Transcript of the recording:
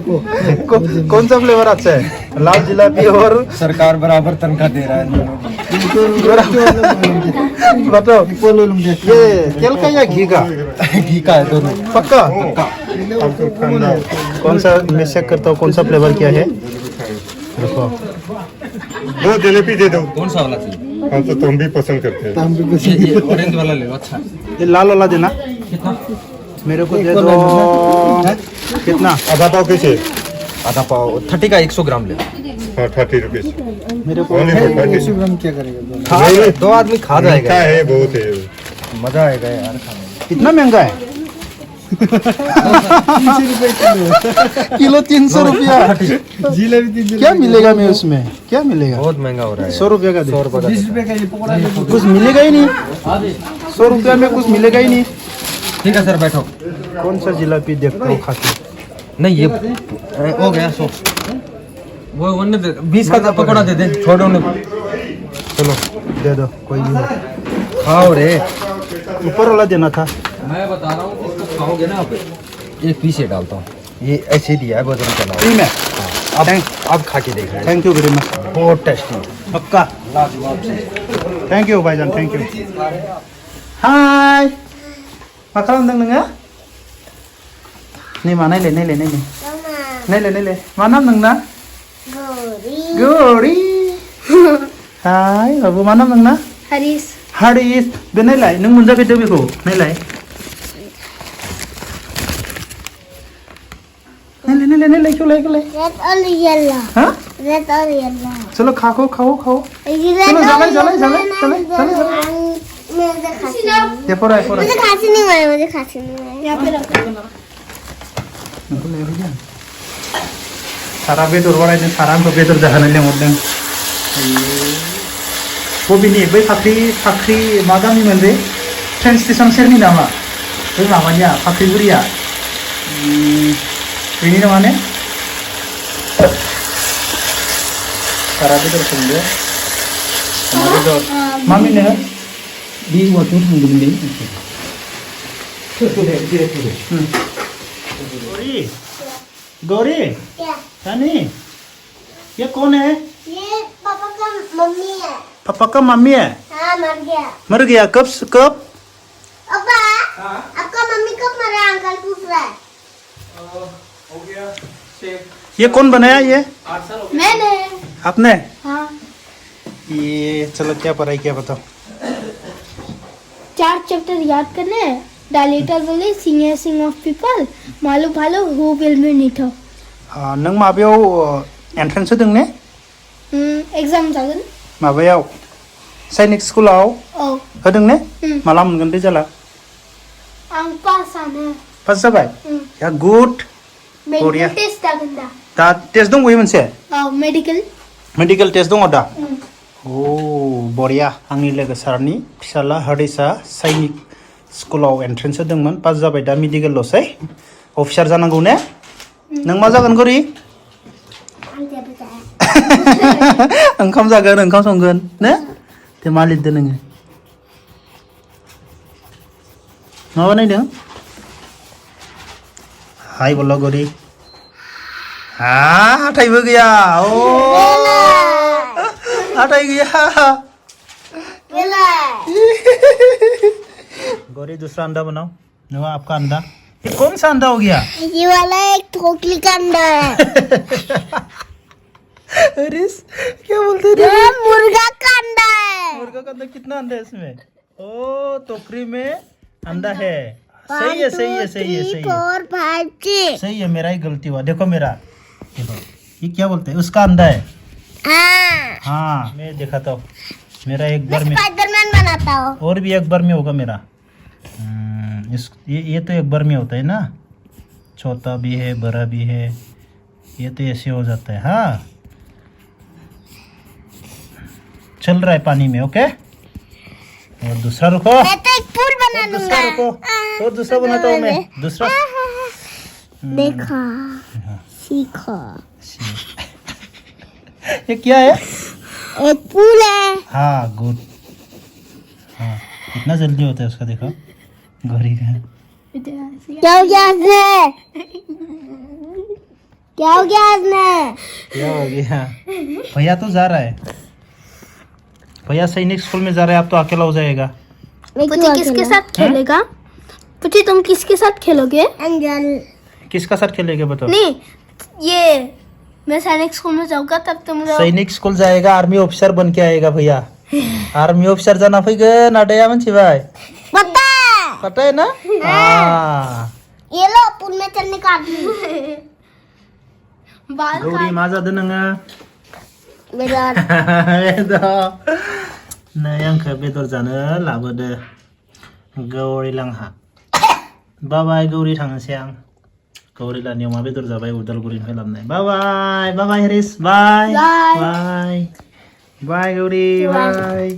कौन सा फ्लेवर अच्छा है? लाल जिलापी और सरकार बराबर तनख्वाह दे रहा है। बताओ ये तेल का या घी का? घी का है दोनों। पक्का? कौन सा मैं चेक करता हूँ कौन सा फ्लेवर क्या है। देखो दो जलेबी दे दो। कौन सा वाला चाहिए? हाँ तो तुम भी पसंद करते हैं। ये ऑरेंज वाला ले लो। अच्छा ये लाल वाला देना कितना? मेरे को दे दो। कितना? आधा पाव कैसे? आधा पाव 30 का 100 ग्राम ले। हाँ 30 रुपीज। मेरे को क्या करेगा? दो आदमी खा जाएगा। है बहुत है, मजा आएगा यार खाने में। कितना महंगा है? 300 रुपया किलो। क्या मिलेगा मैं उसमें? क्या मिलेगा? बहुत महंगा हो रहा है। 100 रुपया का दे। 100 रुपये का कुछ मिलेगा ही नहीं। 100 रुपया में कुछ मिलेगा ही नहीं। ठीक है सर बैठो। कौन सा जिलापी देखता हूँ खा के। नहीं ये हो गया 100। वो 20 का पकौड़ा दे दे। छोड़ो ना। चलो दे दो कोई भी हो। खाओ रे। ऊपर वाला देना था। मैं बता रहा हूँ इसको खाओगे ना आप। एक पीस डालता हूँ। ये ऐसे दिया है वजन चला। फ्री में? अब खा के देख रहे हैं। Thank you very much. बहुत टेस्टी। पक्का? थैंक यू भाईजान थैंक यू। हाय मा खालामदों नोङो? नै मा नायलाय नायलाय नायलाय नायलाय नायलाय मा नाम नोंना? गौरी। हाय बाबु मा नाम नोंना? हरीश। हारिस। बे नायलाय नों मोनजाफेरदों बेखौ नायलाय नायलाय नायलाय नायलाय खेवलाय खेवलाय। रेड और येलो। हाँ रेड और येलो। चलो खाओ खाओ खाओ। चलो जाले जाले जाले जाले जाले जाले। मुझे खांसी नहीं। ये पड़ा है पड़ा। मुझे खांसी नहीं है। मुझे खांसी नहीं है। यहाँ पे रखो। सारा बेदर बानायदों सारा आंखौ बेदर जाहोनो लेंहरदों। बबेनि बै फाख्रि मा गामिमोन बे? ट्रेन स्टेसन सेरनि नामा? बै माबानिया फाख्रिगुरिया बेनि नङा ने? सारा बेदर संदो। अमा बेदर मामिनो ये वाटुर संदोंमोन गौरी गौरी क्या? रानी ये कौन है? ये पापा का मम्मी है। पापा का मम्मी है? हाँ मर गया। मर गया कब कब? अब्बा आपका मम्मी कब मरा? अंकल पूछ रहा है। ये कौन बनाया ये? मैंने। आपने? हाँ। ये चलो क्या पढ़ाई क्या बताओ। 4 चैप्टर याद करने हैं। The little village, senior sing of people, मालू भालू, हु विल बी नीटो। नों माबायाव एन्ट्रेन्स होदों ने? एग्जाम जागोन। माबायाव सैनिक स्कुलाव औ होदों ने? माला मोनगोन रिजाल्टआ? आं पासानो। पास जाबाय? या गुड। मेडिकल टेस्ट जागोन दा। दा टेस्ट दंबयो मोनसे? औ मेडिकल टेस्ट दङ दा? ओ बरिया आंनि लोगो सारनि फिसाला हारिसा सैनिक स्कुलाव एन्ट्रेन्स होदोंमोन पास जाबाय दा मेडिकेलल'सै अफिसार जानांगौ ने? नों मा जागोन गौरी? ओंखाम जागोन ओंखाम संगोन ने? दे मा लिरदों नोङो? मा बानायदों? हाय बोल गौरी। हाथायबो गैया। ओ हाथाय गैया। गौरी दूसरा अंडा बनाओ। नो आपका अंडा। ये कौन सा अंडा हो गया? ये वाला एक ठोकली का अंडा है। अरिस क्या बोलते ये मुर्गा का अंडा है। मुर्गा का अंडा कितना अंडा है इसमें? ओ टोकरी में अंडा है। सही है सही है सही है सही है 4 5 6। सही है। मेरा ही गलती हुआ। देखो मेरा देखो ये क्या बोलते हैं उसका अंडा है। हाँ मैं दिखाता हूँ। मेरा एक बार में स्पाइडरमैन बनाता हूँ। और भी एक बार में होगा मेरा। ये तो एक बार में होता है ना। छोटा भी है बड़ा भी है। ये तो ऐसे हो जाता है। हाँ चल रहा है पानी में। ओके और दूसरा रुको। मैं तो एक पुल बना और लूंगा। दूसरा रुको और दूसरा बनाता हूँ मैं दूसरा। देखा सीखा। ये क्या है? एक पुल है। हाँ गुड। हाँ कितना जल्दी होता है उसका देखो। गौरी का क्या क्या हो गया आज में? क्या हो गया? भैया तो जा रहा है, भैया सैनिक स्कूल में जा रहा है, अब तो अकेला हो जाएगा। पुची किसके साथ खेलेगा? पुची तुम किसके साथ खेलोगे? एंजल। किसका साथ खेलेगा बताओ? नहीं, ये मैं सैनिक स्कूल में जाऊंगा तब तुम लोग सैनिक स्कूल जाएगा, आर्मी ऑफिसर बन के आएगा भैया। आर्मी ऑफिसर जाना फैगोन आदाया मिथिबाय? पता है ना? हाँ। ये लो पुल में चलने का आदमी। बाल गौरी मा जादों नोङो? बेदर। बेदर। नै आंखौ बेदर जानो लाबोदो गौरी लांहा। बाबाय गौरी थांनोसै आं। गौरी लानि अमा बेदर जाबाय उदालगुरिनिफ्राय लाबोनाय। बाबाय बाबाय हेरिस बाय बाय। बाय बाय गौरी बाय।